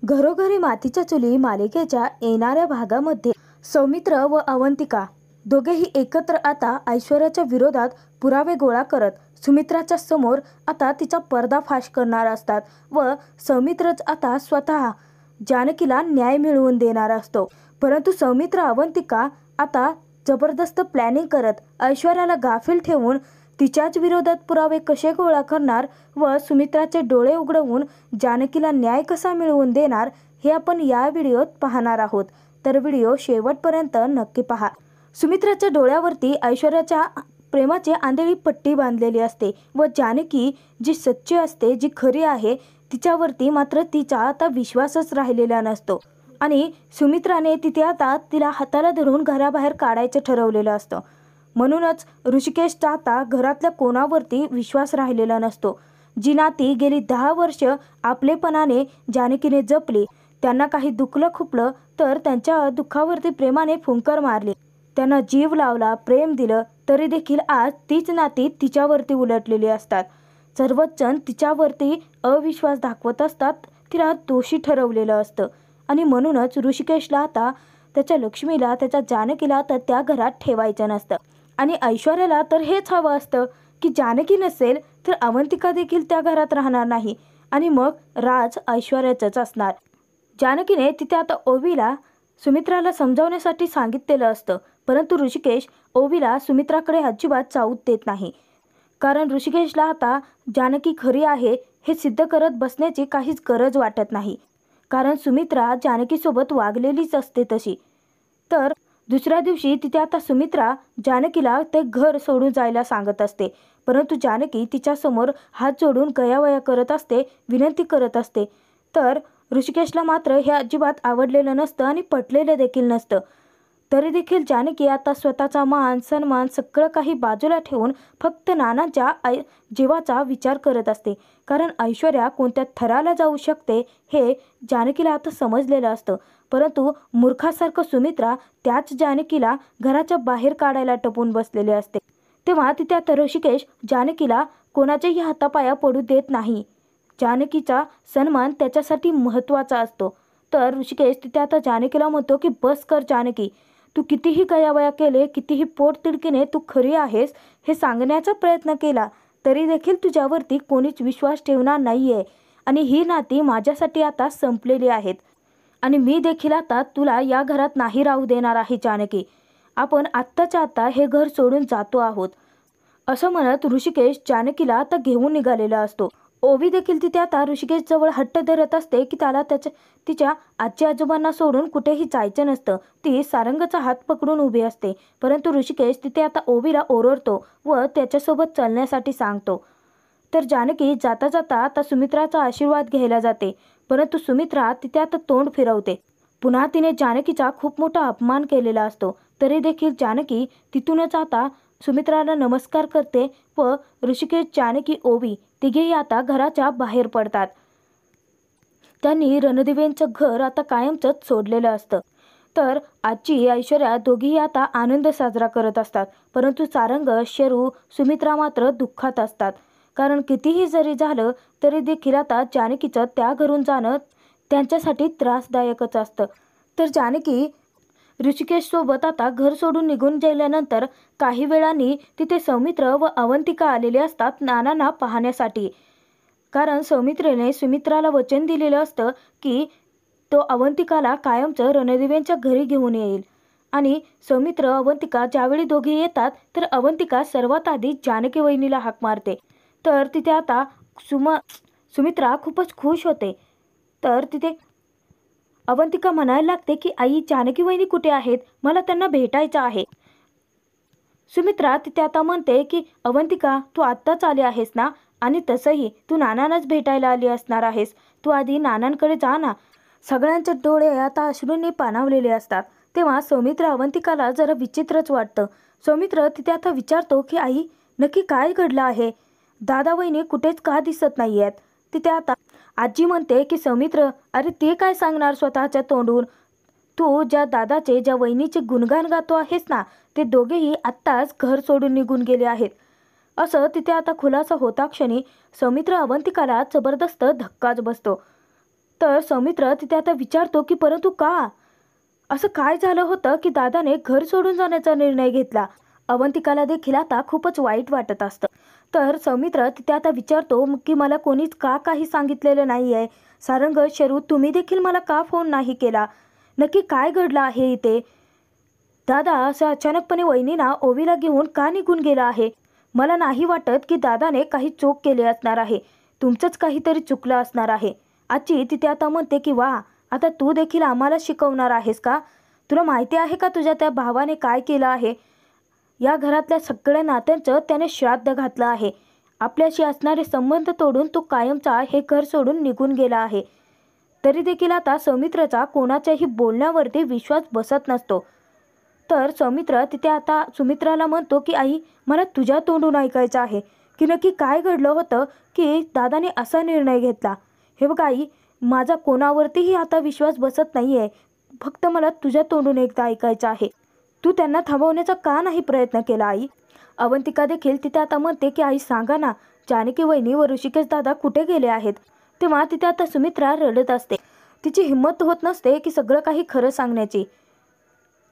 घरोघरी मातीच्या चुली मालिकेच्या येणाऱ्या भागामध्ये सौमित्र व अवंतिका दोघेही एकत्र आता ऐश्वर्याच्या विरोधात पुरावे गोळा करत सुमित्राच्या समोर आता तिचा पर्दाफाश करणार असतात व सौमित्रच आता स्वतः जानकीला न्याय मिळवून देणार असतो। परंतु सौमित्र अवंतिका आता जबरदस्त प्लॅनिंग करत ऐश्वर्याला गाफील ठेवून तिच्याच विरोधात पुरावे कसे गोळा करणार व सुमित्राचे डोळे उघडवून जानकीला न्याय कसा मिळवून देणार हे आपण या व्हिडिओत पाहणार आहोत। तर व्हिडिओ शेवटपर्यंत नक्की पहा। सुमित्राच्या डोळ्यावरती ऐश्वर्याच्या प्रेमाची आंधळी पट्टी बांधलेली असते व जानकी जी सच्ची असते, जी खरी आहे, तिच्यावरती मात्र तिचा आता विश्वासच राहिलेला नसतो आणि सुमित्राने तिथे आता तिला हाताला धरून घराबाहेर काढायचं ठरवलेलं असतं। म्हणूनच ऋषिकेशचा आता घरातल्या कोणावरती विश्वास राहिलेला नसतो। जी नाती गेली 10 वर्ष आपलेपणाने जानकीने जपली, त्यांना काही दुखलं खुपलं तर त्यांच्या दुःखावरती प्रेमाने फुंकर मारली, त्यांना जीव लावला, प्रेम दिलं, तरी देखील आज तीच नाती तिच्यावरती उलटलेली असतात। सर्वच जण तिच्यावरती अविश्वास दाखवत असतात, तिला दोषी ठरवलेलं असतं आणि म्हणूनच ऋषिकेशला आता त्याच्या लक्ष्मीला, त्याच्या जानकीला तर त्या घरात ठेवायचं नसतं आणि ऐश्वर्याला तर हेच हवं असतं की जानकी नसेल तर अवंतिका देखील त्या घरात राहणार नाही आणि मग राज ऐश्वर्याचंच असणार। जानकीने तिथे आता ओवीला सुमित्राला समजावण्यासाठी सांगितलेलं असतं, परंतु ऋषिकेश ओवीला सुमित्राकडे अजिबात जाऊच देत नाही। कारण ऋषिकेशला आता जानकी खरी आहे हे सिद्ध करत बसण्याची काहीच गरज वाटत नाही, कारण सुमित्रा जानकीसोबत वागलेलीच असते तशी। तर दुसऱ्या दिवशी तिथे आता सुमित्रा जानकीला ते घर सोडून जायला सांगत असते, परंतु जानकी तिच्यासमोर हात जोडून गयावया करत असते, विनंती करत असते। तर ऋषिकेशला मात्र हे अजिबात आवडलेलं नसतं आणि पटलेलं देखील नसतं। तरी देखील जानकी आता स्वतःचा मान सन्मान सगळं काही बाजूला ठेवून फक्त नानांच्या जीवाचा विचार करत असते, कारण ऐश्वर्या कोणत्या थराला जाऊ शकते हे जानकीला आता समजलेलं असतं। परंतु मूर्खासारखं सुमित्रा त्याच जानकीला घराच्या बाहेर काढायला टपून बसलेले असते। तेव्हा तिथे आता ऋषिकेश जानकीला कोणाच्याही हातापाया पडू देत नाही, जानकीचा सन्मान त्याच्यासाठी महत्त्वाचा असतो। तर ऋषिकेश तिथे आता जानकीला म्हणतो की बस कर जानकी, तू कितीही गयावया केले, कितीही पोटतिडकीने तू खरी आहेस हे सांगण्याचा प्रयत्न केला, तरी देखील तुझ्यावरती कोणीच विश्वास ठेवणार नाहीये आणि ही नाती माझ्यासाठी आता संपलेली आहेत आणि मी देखील आता तुला या घरात नाही राहू देणार आहे जानकी, आपण आत्ताच्या आता हे घर सोडून जातो आहोत। असं म्हणत ऋषिकेश जानकीला आता घेऊन निघालेला असतो। ओवी देखील तिथे आता ऋषिकेश जवळ हट्ट धरत असते की त्याला तिच्या आजी आजोबांना सोडून कुठेही जायचं नसतं। ती सारंगचा हात पकडून उभी असते, परंतु ऋषिकेश तिथे आता ओवीला ओरडतो व त्याच्यासोबत चलण्यासाठी सांगतो। तर जानकी जाता जाता आता सुमित्राचा आशीर्वाद घ्यायला जाते, परंतु सुमित्रा तिथे आता तोंड फिरवते। पुन्हा तिने जानकीचा खूप मोठा अपमान केलेला असतो, तरी देखील जानकी तिथूनच आता सुमित्राला नमस्कार करते व ऋषिकेश, जानकी, ओवी तिघेही आता घराच्या बाहेर पडतात। त्यांनी रणदिवेंचं घर आता कायमचंच सोडलेलं असतं। तर आजी ऐश्वर्या दोघीही आता आनंद साजरा करत असतात, परंतु सारंग, शेरू, सुमित्रा मात्र दुःखात असतात, कारण कितीही जरी झालं तरी देखील आता जानकीचं त्या घरून जाणं त्यांच्यासाठी त्रासदायकच असतं। तर जानकी ऋषिकेश सोबत आता घर सोडून निघून गेल्यानंतर काही वेळांनी तिथे सौमित्र व अवंतिका आलेले असतात नानांना पाहण्यासाठी, कारण सौमित्रेने सुमित्राला वचन दिलेलं असतं की तो अवंतिकाला कायमचं रणदिवेंच्या घरी घेऊन येईल आणि सौमित्र अवंतिका ज्यावेळी दोघे येतात तर अवंतिका सर्वात आधी जानकी वहिनीला हाक मारते। तर तिथे आता सुमित्रा खूपच खुश होते। तर तिथे अवंतिका म्हणायला लागते की आई, जानकी वहिनी कुठे आहेत, मला त्यांना भेटायचं आहे। सुमित्रा तिथे आता म्हणते की अवंतिका, तू आत्ताच आली आहेस ना, आणि तसंही तू नानांनाच भेटायला आली असणार आहेस, तू आधी नानांकडे जा ना। सगळ्यांचे डोळे आता अश्रूंनी पाणावलेले असतात। तेव्हा सौमित्र अवंतिकाला जरा विचित्रच वाटतं। सौमित्र तिथे आता विचारतो की आई, नक्की काय घडलं आहे, दादा वहिनी कुठेच का दिसत नाही आहेत। तिथे आता आजी म्हणते की सौमित्र, अरे ते काय सांगणार स्वतःच्या तोंडून, तू ज्या दादाचे ज्या वहिनीचे गुणगान गातो आहेस ना, ते दोघेही आत्ताच घर सोडून निघून गेले आहेत। असं तिथे आता खुलासा होता क्षणी सौमित्र अवंतिकाला जबरदस्त धक्काच बसतो। तर सौमित्र तिथे आता विचारतो की परंतु का? असं काय झालं होतं की दादाने घर सोडून जाण्याचा निर्णय घेतला? अवंतिकाला देखील आता खूपच वाईट वाटत असतं. तर सौमित्र तिथे आता विचारतो की मला कोणीच का काही सांगितलेलं नाही आहे. सारंग, शरू, तुम्ही देखील मला का फोन नाही केला? नक्की काय घडलं आहे इथे? दादा असं अचानकपणे वहिनींना ओवीला घेऊन का निघून गेला आहे? मला नाही वाटत की दादाने काही चूक केली असणार आहे. तुमचंच काहीतरी चुकलं असणार आहे. आजी तिथे आता म्हणते की वा, आता तू देखील आम्हाला शिकवणार आहेस का? तुला माहिती आहे का तुझ्या त्या भावाने काय केलं आहे? या घरातल्या सगळ्या नात्यांचं त्याने श्राद्ध घातलं आहे. आपल्याशी असणारे संबंध तोडून तो कायमचा हे घर सोडून निघून गेला आहे. तरी देखील आता सौमित्रचा कोणाच्याही बोलण्यावरती विश्वास बसत नसतो. तर सौमित्र तिथे आता सुमित्राला म्हणतो की आई, मला तुझ्या तोंडून ऐकायचं आहे की नक्की काय घडलं होतं की दादाने असा निर्णय घेतला. हे बघ आई, माझा कोणावरतीही आता विश्वास बसत नाही आहे. फक्त मला तुझ्या तोंडून एकदा ऐकायचं आहे. तू त्यांना थांबवण्याचा का नाही प्रयत्न केला आई? अवंतिका देखील तिथे आता म्हणते की आई सांगा ना, जानकी वहिनी व ऋषिकेश दादा कुठे गेले आहेत? तेव्हा तिथे आता सुमित्रा रडत असते. तिची हिंमत होत नसते की सगळं काही खरं सांगण्याची.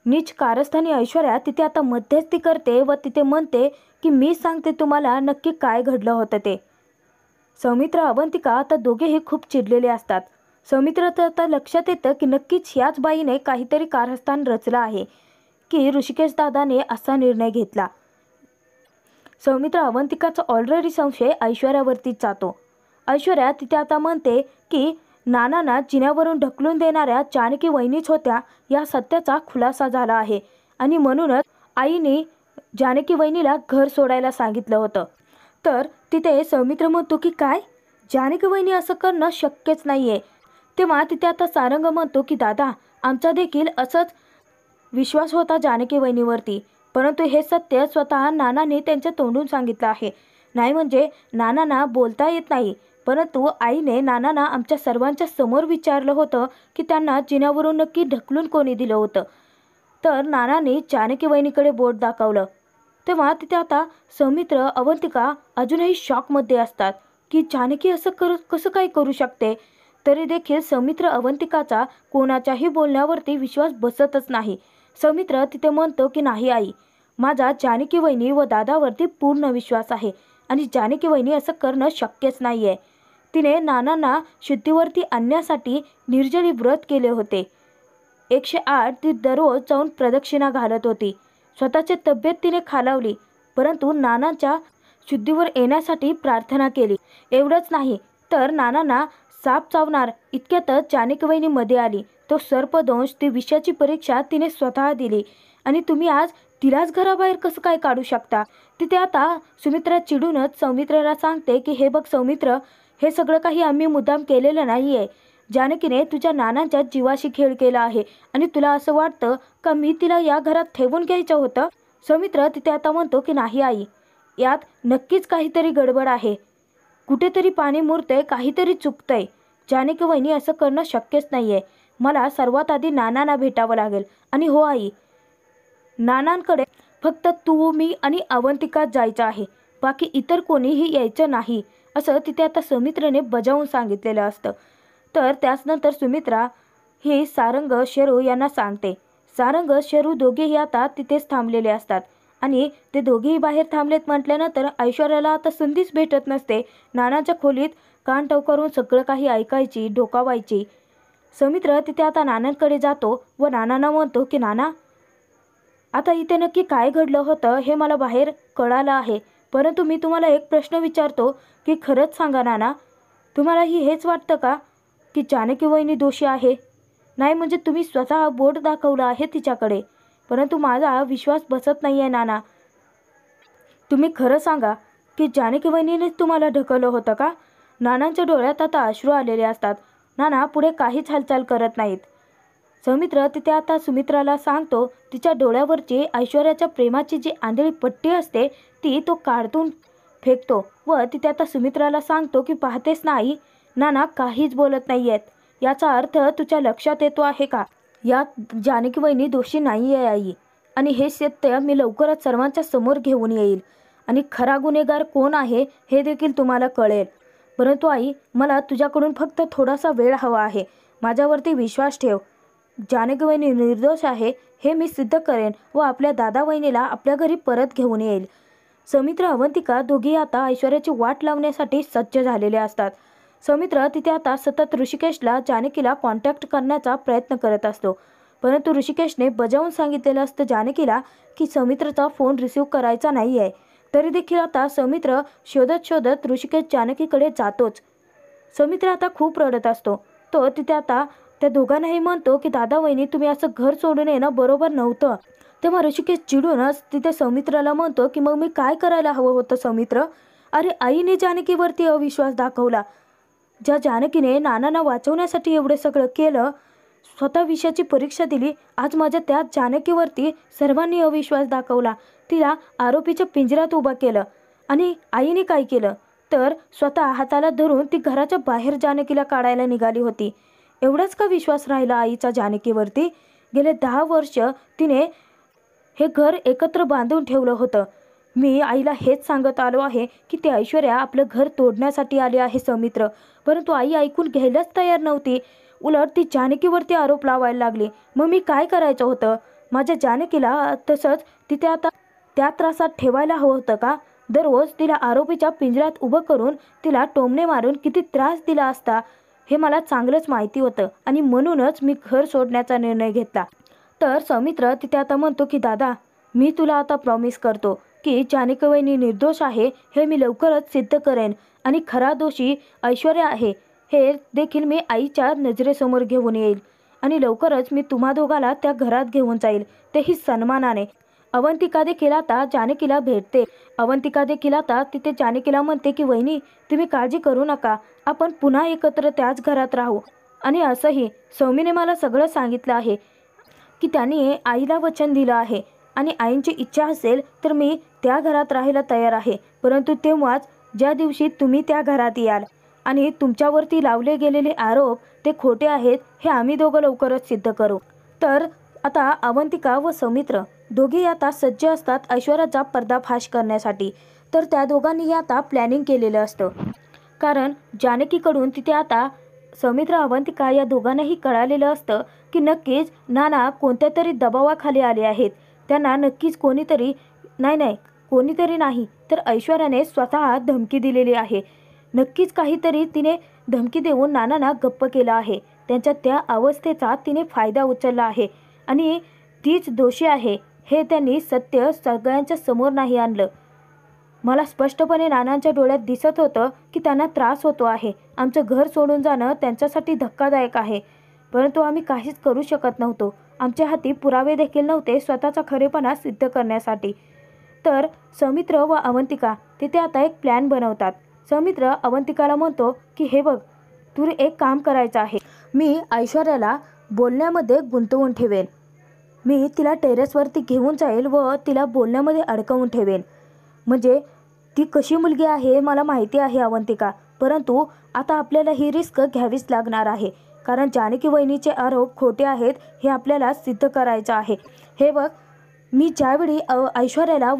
नीच कारस्थानी ऐश्वर्या तिथे आता मध्यस्थी करते व तिथे म्हणते की मी सांगते तुम्हाला नक्की काय घडलं होतं ते. सौमित्र अवंतिका आता दोघेही खूप चिडलेले असतात. सौमित्राचं आता लक्षात येतं की नक्कीच ह्याच बाईने काहीतरी कारस्थान रचलं आहे की ऋषिकेश दादाने असा निर्णय घेतला. सौमित्र अवंतिकाचा ऑलरेडी संशय ऐश्वर्यावरतीच जातो. ऐश्वर्या तिथे आता म्हणते की नानांना जिन्यावरून ढकलून देणाऱ्या जानकी वहिनीच होत्या या सत्याचा खुलासा झाला आहे आणि म्हणूनच आईने जानकी वहिनीला घर सोडायला सांगितलं होतं. तर तिथे सौमित्र म्हणतो की काय, जानकी वहिनी असं करणं शक्यच नाही आहे. तेव्हा तिथे आता सारंग म्हणतो की दादा, आमचा देखील असंच विश्वास होता जानकी वहिनीवरती, परंतु हे सत्य स्वतः नानाने त्यांच्या तोंडून सांगितलं आहे. नाही म्हणजे नानांना बोलता येत नाही, परंतु आईने नानांना आमच्या सर्वांच्या समोर विचारलं होतं की त्यांना जिन्यावरून नक्की ढकलून कोणी दिलं होतं. तर नानांनी जानकी वहिनीकडे बोट दाखवलं. तेव्हा तिथे आता सौमित्र अवंतिका अजूनही शॉकमध्ये असतात की जानकी असं कसं काय करू शकते. तरी देखील सौमित्र अवंतिकाचा कोणाच्याही बोलण्यावरती विश्वास बसतच नाही. सौमित्र तिथे म्हणतो की नाही आई, माझा जानकी वहिनी व दादावरती पूर्ण विश्वास आहे आणि जानकी वहिनी असं करणं शक्यच नाही आहे. तिने नानांना शुद्धीवरती आणण्यासाठी निर्जली व्रत केले होते. 108 ती दररोज जाऊन प्रदक्षिणा घालत होती. स्वतःची तब्येत तिने खालावली, परंतु नानांच्या शुद्धीवर येण्यासाठी प्रार्थना केली. एवढंच नाही तर नानांना साप चावणार इतक्यातच जानकी वहिनी मध्ये आली. तो सर्पदंश, ती विषयाची परीक्षा तिने स्वतः दिली आणि तुम्ही आज तिलाच घराबाहेर कसं काय काढू शकता? तिथे आता सुमित्रा चिडूनच सौमित्राला सांगते की हे बघ सौमित्र, हे सगळं काही आम्ही मुद्दाम केलेलं नाही आहे. जानकीने तुझ्या नानांच्या जीवाशी खेळ केला आहे आणि तुला असं वाटतं का मी तिला या घरात ठेवून घ्यायचं होतं? सौमित्र तिथे आता म्हणतो की नाही आई, यात नक्कीच काहीतरी गडबड आहे. कुठेतरी पाणी मुरतंय, काहीतरी चुकतंय. जानकी वहिनी असं करणं शक्यच नाही आहे. मला सर्वात आधी नानांना भेटावं लागेल. आणि हो आई, नानांकडे फक्त तू, मी आणि अवंतिकाच जायचं आहे. बाकी इतर कोणीही यायचं नाही, असं तिथे आता सौमित्रने बजावून सांगितलेलं असतं. तर त्याचनंतर सुमित्रा ही सारंग, शरू यांना सांगते. सारंग, शरू दोघेही आता तिथेच थांबलेले असतात आणि ते दोघेही बाहेर थांबलेत म्हटल्यानंतर ऐश्वर्याला आता संधीच भेटत नसते नानाच्या खोलीत कान टवकारून सगळं काही ऐकायची, डोकावायची. सौमित्र तिथे आता नानांकडे जातो व नानांना म्हणतो की नाना, आता इथे नक्की काय घडलं होतं हे मला बाहेर कळालं आहे, परंतु मी तुम्हाला एक प्रश्न विचारतो की खरंच सांगा नाना, तुम्हालाही हेच वाटतं का की जानकी वहिनी दोषी आहे? नाही म्हणजे तुम्ही स्वतः बोट दाखवलं आहे तिच्याकडे, परंतु माझा विश्वास बसत नाही आहे नाना. तुम्ही खरं सांगा की जानकी वहिनीनेच तुम्हाला ढकललं होतं का? नानांच्या डोळ्यात आता अश्रू आलेले असतात. नाना पुढे काहीच हालचाल करत नाहीत. सौमित्र तिथे आता सुमित्राला सांगतो तिच्या डोळ्यावरची ऐश्वर्याच्या प्रेमाची जी आंधळी पट्टी असते ती तो काढून फेकतो व तिथे आता सुमित्राला सांगतो की पाहतेस ना आई, नाना काहीच बोलत नाही आहेत. याचा अर्थ तुझ्या लक्षात येतो आहे का? यात जानकी वहिनी दोषी नाही आहे आई, आणि हे सत्य मी लवकरच सर्वांच्या समोर घेऊन येईल आणि खरा गुन्हेगार कोण आहे हे देखील तुम्हाला कळेल. परंतु आई, मला तुझ्याकडून फक्त थोडासा वेळ हवा आहे. माझ्यावरती विश्वास ठेव. जानकी वहिनी निर्दोष आहे हे मी सिद्ध करेन व आपल्या दादा वहिनीला आपल्या घरी परत घेऊन येईल. सौमित्र अवंतिका दोघी आता ऐश्वर्याची वाट लावण्यासाठी सज्ज झालेले असतात. सौमित्र तिथे आता सतत ऋषिकेशला जानकीला कॉन्टॅक्ट करण्याचा प्रयत्न करत असतो. परंतु ऋषिकेशने बजावून सांगितलेलं असतं जानकीला की सौमित्रचा फोन रिसीव करायचा नाही आहे. तरी देखील आता सौमित्र शोधत शोधत ऋषिकेश जानकीकडे जातोच. सौमित्र आता खूप रडत असतो. तो तिथे आता त्या दोघांनाही म्हणतो की दादा वहिनी, तुम्ही असं घर सोडून येणं बरोबर नव्हतं. तेव्हा ऋषिकेश चिडूनच तिथे सौमित्राला म्हणतो की मग मी काय करायला हवं होतं सौमित्र? अरे, आईने जानकीवरती अविश्वास दाखवला. ज्या जानकीने नानांना वाचवण्यासाठी एवढं सगळं केलं, स्वतः विषयाची परीक्षा दिली, आज माझ्या त्या जानकीवरती सर्वांनी अविश्वास दाखवला. तिला आरोपीच्या पिंजऱ्यात उभा केलं. आणि आईने काय केलं तर स्वतः हाताला धरून ती घराच्या बाहेर जानकीला काढायला निघाली होती. एवढाच का विश्वास राहिला आईचा जानकीवरती? गेले 10 वर्ष तिने हे घर एकत्र बांधून ठेवलं होतं. मी आईला हेच सांगत आलो आहे की ती ऐश्वर्या आपलं घर तोडण्यासाठी आली आहे सौमित्र. परंतु आई ऐकून घ्यायलाच तयार नव्हती. उलट ती जानकीवरती आरोप लावायला लागली. मग मी काय करायचं होतं? माझ्या जानकीला तसंच तिथे आता त्या त्रासात ठेवायला हवं होतं का? दररोज तिला आरोपीच्या पिंजऱ्यात उभं करून तिला टोमणे मारून किती त्रास दिला असता हे मला चांगलंच माहिती होतं आणि म्हणूनच मी घर सोडण्याचा निर्णय घेतला. तर सौमित्र तिथे आता म्हणतो की दादा, मी तुला आता प्रॉमिस करतो की जानकी वहिनी निर्दोष आहे हे मी लवकरच सिद्ध करेन आणि खरा दोषी ऐश्वर्या आहे हे देखील मी आईच्या नजरेसमोर घेऊन येईल आणि लवकरच मी तुम्हा दोघाला त्या घरात घेऊन जाईल, तेही सन्मानाने. अवंतिका देखील आता जानकीला भेटते. अवंतिका देखील आता तिथे जानकीला म्हणते की वहिनी, तुम्ही काळजी करू नका, आपण पुन्हा एकत्र त्याच घरात राहू. आणि असंही सौमीने मला सगळं सांगितलं आहे की त्यांनी आईला वचन दिलं आहे आणि आईंची इच्छा असेल तर मी त्या घरात राहायला तयार आहे. परंतु तेव्हाच ज्या दिवशी तुम्ही त्या घरात याल आणि तुमच्यावरती लावले गेलेले आरोप ते खोटे आहेत हे आम्ही दोघं लवकरच सिद्ध करू. तर आता अवंतिका व सौमित्र दोघेही आता सज्ज असतात ऐश्वर्याचा पर्दाफाश करण्यासाठी. तर त्या दोघांनीही आता प्लॅनिंग केलेलं असतं. कारण जानकीकडून तिथे आता सौमित्र अवंतिका या दोघांनाही कळालेलं असतं की नक्कीच नाना कोणत्या तरी दबावाखाली आले आहेत. त्यांना नक्कीच कोणीतरी नाही तर ऐश्वर्याने स्वतः धमकी दिलेली आहे. नक्कीच काहीतरी तिने धमकी देऊन नानांना गप्प केलं आहे. त्यांच्या त्या अवस्थेचा तिने फायदा उचलला आहे आणि तीच दोषी आहे हे त्यांनी सत्य सगळ्यांच्या समोर नाही आणलं. मला स्पष्टपणे नानांच्या डोळ्यात दिसत होतं की त्यांना त्रास होतो आहे. आमचं घर सोडून जाणं त्यांच्यासाठी धक्कादायक आहे. परंतु आम्ही काहीच करू शकत नव्हतो. आमच्या हाती पुरावे देखील नव्हते स्वतःचा खरेपणा सिद्ध करण्यासाठी. तर सौमित्र व अवंतिका तिथे आता एक प्लॅन बनवतात. सौमित्र अवंतिकाला म्हणतो की हे बघ, तू एक काम करायचं आहे. मी ऐश्वर्याला बोलण्यामध्ये गुंतवून ठेवेन. मी तिला टेरेसवरती घेऊन जाईल व तिला बोलण्यामध्ये अडकवून ठेवेन. म्हणजे ती कशी मुलगी आहे मला माहिती आहे अवंतिका, परंतु आता आपल्याला ही रिस्क घ्यावीच लागणार आहे. कारण जानकी वहिनीचे आरोप खोटे आहेत हे आपल्याला सिद्ध करायचं आहे. हे बघ, मी ज्यावेळी ऐश्वर्याला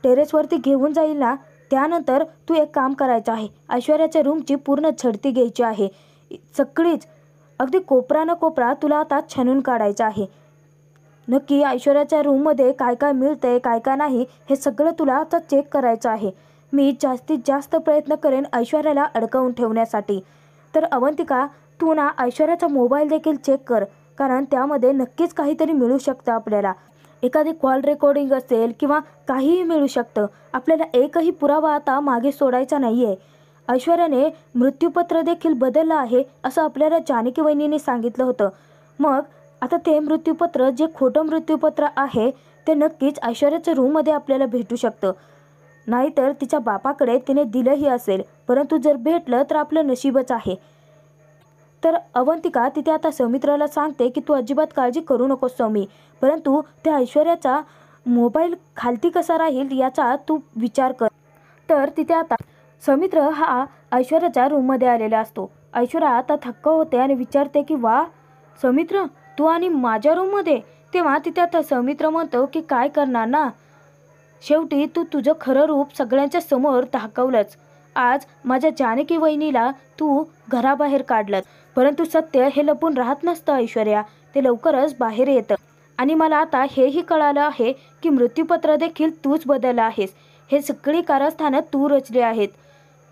टेरेसवरती घेऊन जाईल ना, त्यानंतर तू एक काम करायचं आहे. ऐश्वर्याच्या रूमची पूर्ण झडती घ्यायची आहे. सगळीच अगदी कोपरा न कोपरा तुला आता छानून काढायचं आहे. नक्की ऐश्वर्याच्या रूममध्ये काय काय मिळतंय काय काय नाही हे सगळं तुला आता चेक करायचं आहे. मी जास्तीत जास्त प्रयत्न करेन ऐश्वर्याला अडकवून ठेवण्यासाठी. तर अवंतिका, तू ना ऐश्वर्याचा मोबाईल देखील चेक कर, कारण त्यामध्ये नक्कीच काहीतरी मिळू शकतं आपल्याला. एखादी कॉल रेकॉर्डिंग असेल किंवा काहीही मिळू शकतं. आपल्याला एकही पुरावा आता मागे सोडायचा नाही आहे. ऐश्वर्याने मृत्यूपत्र देखील बदललं आहे असं आपल्याला जानकी वहिनीने सांगितलं होतं. मग आता ते मृत्यूपत्र जे खोटं मृत्यूपत्र आहे ते नक्कीच ऐश्वर्याच्या रूममध्ये आपल्याला भेटू शकतं. नाहीतर तिच्या बापाकडे तिने दिलंही असेल, परंतु जर भेटलं तर आपलं नशीबच आहे. तर अवंतिका तिथे आता सौमित्राला सांगते की तू अजिबात काळजी करू नकोस सौमी, परंतु त्या ऐश्वर्याचा मोबाईल खालती कसा राहील याचा तू विचार कर. तर तिथे आता सौमित्र हा ऐश्वर्याच्या रूममध्ये आलेला असतो. ऐश्वर्या आता थक्क होते आणि विचारते की वा सौमित्र, तू आणि माझ्या रूममध्ये? तेव्हा तिथे आता सौमित्र म्हणतो की काय करणार ना, शेवटी तू तुझं खरं रूप सगळ्यांच्या समोर दाखवलंच आज माझ्या जानकी वहिनीला तू घराबाहेर काढलं, परंतु सत्य हे लपून राहत नसतं ऐश्वर्या, ते लवकरच बाहेर येतं. आणि मला आता हेही कळालं आहे की मृत्यूपत्र देखील तूच बदललं आहेस. हे सगळी कारस्थानं तू रचली आहेत.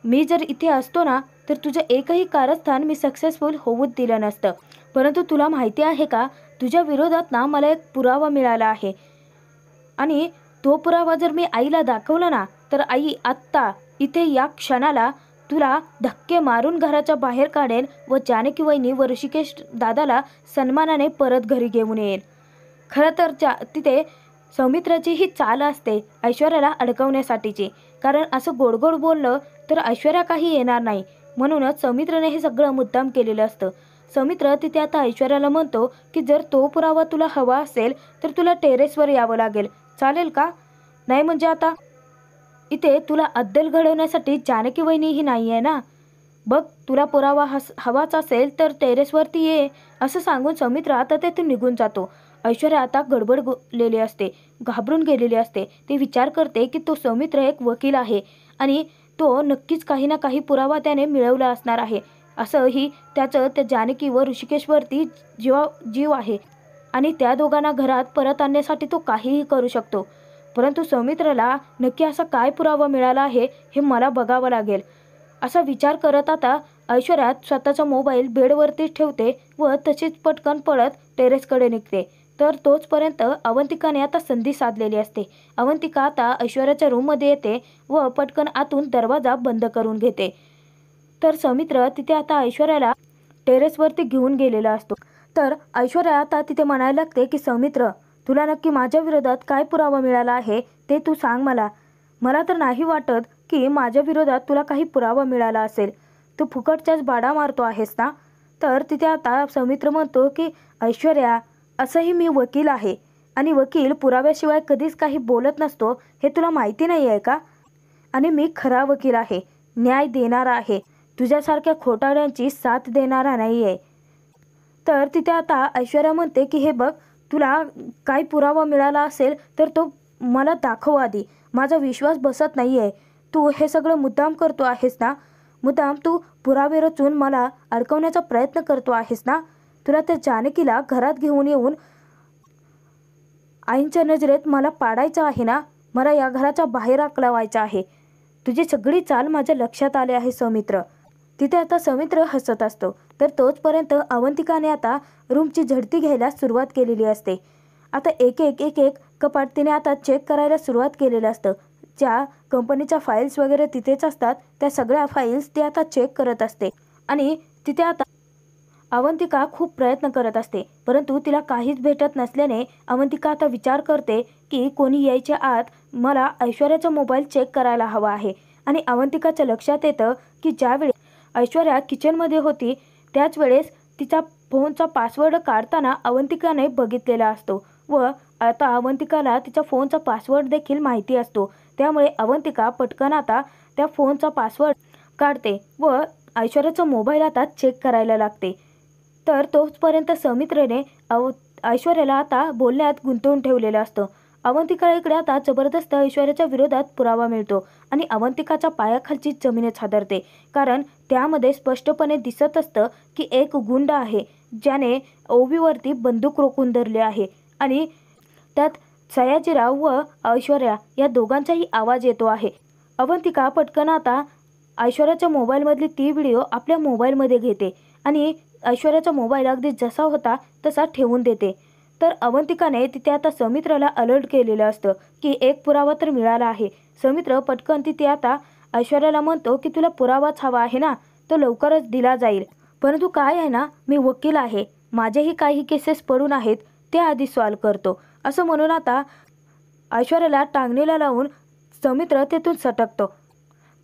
मी जर इथे असतो ना तर तुझं एकही कारस्थान मी सक्सेसफुल होऊच दिलं नसतं. परंतु तुला माहिती आहे का, तुझ्या विरोधात ना मला एक पुरावा मिळाला आहे आणि तो पुरावा जर मी आईला दाखवला ना तर आई आत्ता इथे या क्षणाला तुला धक्के मारून घराच्या बाहेर काढेल व जानकी वहिनी व ऋषिकेश दादाला सन्मानाने परत घरी घेऊन येईल. खरं तर तिथे सौमित्राची ही चाल असते ऐश्वर्याला अडकवण्यासाठीची, कारण असं गोड गोड बोललं तर ऐश्वर्या काही येणार नाही, म्हणूनच सौमित्रने हे सगळं मुद्दाम केलेलं असतं. सौमित्र तिथे आता ऐश्वर्याला म्हणतो की जर तो पुरावा तुला हवा असेल तर तुला टेरेसवर यावं लागेल, चालेल का? नाही म्हणजे आता इथे तुला अद्दल घडवण्यासाठी जानकी वहिनीही नाही आहे ना. बघ, तुला पुरावा हवाच असेल तर टेरेसवरती ये, असं सांगून सौमित्र आता तेथून निघून जातो. ऐश्वर्या आता गडबडलेली असते, घाबरून गेलेली असते. ती विचार करते की तो सौमित्र एक वकील आहे आणि तो नक्कीच काही ना काही पुरावा त्याने मिळवला असणार आहे. असंही त्याचं त्या जानकी व ऋषिकेशवरती जीव आहे आणि त्या दोघांना घरात परत आणण्यासाठी तो काहीही करू शकतो. परंतु सौमित्रला नक्की असा काय पुरावा मिळाला आहे हे मला बघावं लागेल, असा विचार करत आता ऐश्वर्या स्वतःचा मोबाईल बेडवरती ठेवते व तशीच पटकन पळत टेरेसकडे निघते. तर तोचपर्यंत अवंतिकाने आता संधी साधलेली असते. अवंतिका आता ऐश्वर्याच्या रूममध्ये येते व पटकन आतून दरवाजा बंद करून घेते. तर सौमित्र तिथे आता ऐश्वर्याला टेरेसवरती घेऊन गेलेला असतो. तर ऐश्वर्या आता तिथे म्हणायला लागते की सौमित्र, तुला नक्की माझ्या विरोधात काय पुरावा मिळाला आहे ते तू सांग मला. मला तर नाही वाटत की माझ्या विरोधात तुला काही पुरावा मिळाला असेल. तू फुकटच्याच बाडा मारतो आहेस ना. तर तिथे आता सौमित्र म्हणतो की ऐश्वर्या, असंही मी वकील आहे आणि वकील पुराव्याशिवाय कधीच काही बोलत नसतो, हे तुला माहिती नाही आहे का? आणि मी खरा वकील आहे, न्याय देणारा आहे, तुझ्यासारख्या खोटाड्यांची साथ देणारा नाही आहे. तर तिथे आता ऐश्वर्या म्हणते की हे बघ, तुला काय पुरावा मिळाला असेल तर तो मला दाखव आधी, माझा विश्वास बसत नाही आहे. तू हे सगळं मुद्दाम करतो आहेस ना, मुद्दाम तू पुरावे रचून मला अडकवण्याचा प्रयत्न करतो आहेस ना. तुला त्या जानकीला घरात घेऊन येऊन आईंच्या नजरेत मला पाडायचं आहे ना, मला या घराच्या बाहेर हाकलवायचं आहे. तुझी सगळी चाल माझ्या लक्षात आली आहे सौमित्र. तिथे आता सौमित्र हसत असतो. तर तोचपर्यंत अवंतिकाने आता रूमची झडती घ्यायला सुरुवात केलेली असते. आता एक एक कपाट तिने आता चेक करायला सुरुवात केलेलं असतं. ज्या कंपनीच्या फाईल्स वगैरे तिथेच असतात त्या सगळ्या फाईल्स ती आता चेक करत असते. आणि तिथे आता अवंतिका खूप प्रयत्न करत असते, परंतु तिला काहीच भेटत नसल्याने अवंतिका आता विचार करते की कोणी यायच्या आत मला ऐश्वर्याचा मोबाईल चेक करायला हवा आहे. आणि अवंतिकाच्या लक्षात येतं की ज्यावेळी ऐश्वर्या किचनमध्ये होती त्याच वेळेस तिचा फोनचा पासवर्ड काढताना अवंतिकाने बघितलेला असतो व आता अवंतिकाला तिच्या फोनचा पासवर्ड देखील माहिती असतो. त्यामुळे अवंतिका पटकन आता त्या फोनचा पासवर्ड काढते व ऐश्वर्याचा मोबाईल आता चेक करायला लागते. तर तोचपर्यंत सौमित्रने ऐश्वर्याला आता बोलण्यात गुंतवून ठेवलेलं असतं. अवंतिका इकडे आता जबरदस्त ऐश्वर्याच्या विरोधात पुरावा मिळतो आणि अवंतिकाच्या पायाखालची जमीनच हादरते, कारण त्यामध्ये स्पष्टपणे दिसत असतं की एक गुंड आहे ज्याने ओवीवरती बंदूक रोखून धरली आहे आणि त्यात सयाजीराव व ऐश्वर्या या दोघांचाही आवाज येतो आहे. अवंतिका पटकन आता ऐश्वर्याच्या मोबाईलमधली ती व्हिडिओ आपल्या मोबाईलमध्ये घेते आणि ऐश्वर्याचा मोबाईल अगदी जसा होता तसा ठेवून देते. तर अवंतिकाने तिथे आता सौमित्राला अलर्ट केलेलं असतं की एक पुरावा तर मिळाला आहे. सौमित्र पटकन तिथे आता ऐश्वर्याला म्हणतो की तुला पुरावाच हवा आहे ना, तो लवकरच दिला जाईल, परंतु काय आहे ना, मी वकील आहे, माझेही काही केसेस पडून आहेत, ते आधी सॉल्व करतो, असं म्हणून आता ऐश्वर्याला टांगणीला लावून सौमित्र तेथून सटकतो.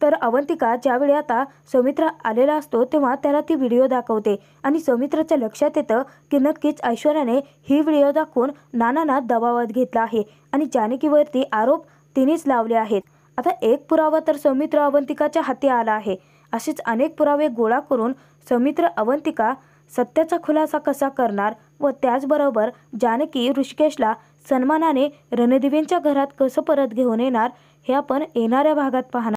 तर अवंतिका ज्यावेळी आता सौमित्र आलेला असतो तेव्हा त्याला ती व्हिडिओ दाखवते आणि सौमित्राच्या लक्षात येतं की नक्कीच ऐश्वर्याने ही व्हिडिओ दाखवून नानांना दबावात घेतला आहे आणि जानकीवरती आरोप तिनेच लावले आहेत. आता एक पुरावा तर सौमित्र अवंतिकाच्या हाती आला आहे. असेच अनेक पुरावे गोळा करून सौमित्र अवंतिका सत्याचा खुलासा कसा करणार व त्याचबरोबर जानकी ऋषिकेशला सन्मानाने रणदिवेंच्या घरात कसं परत घेऊन येणार हे आपण येणाऱ्या भागात पाहणार.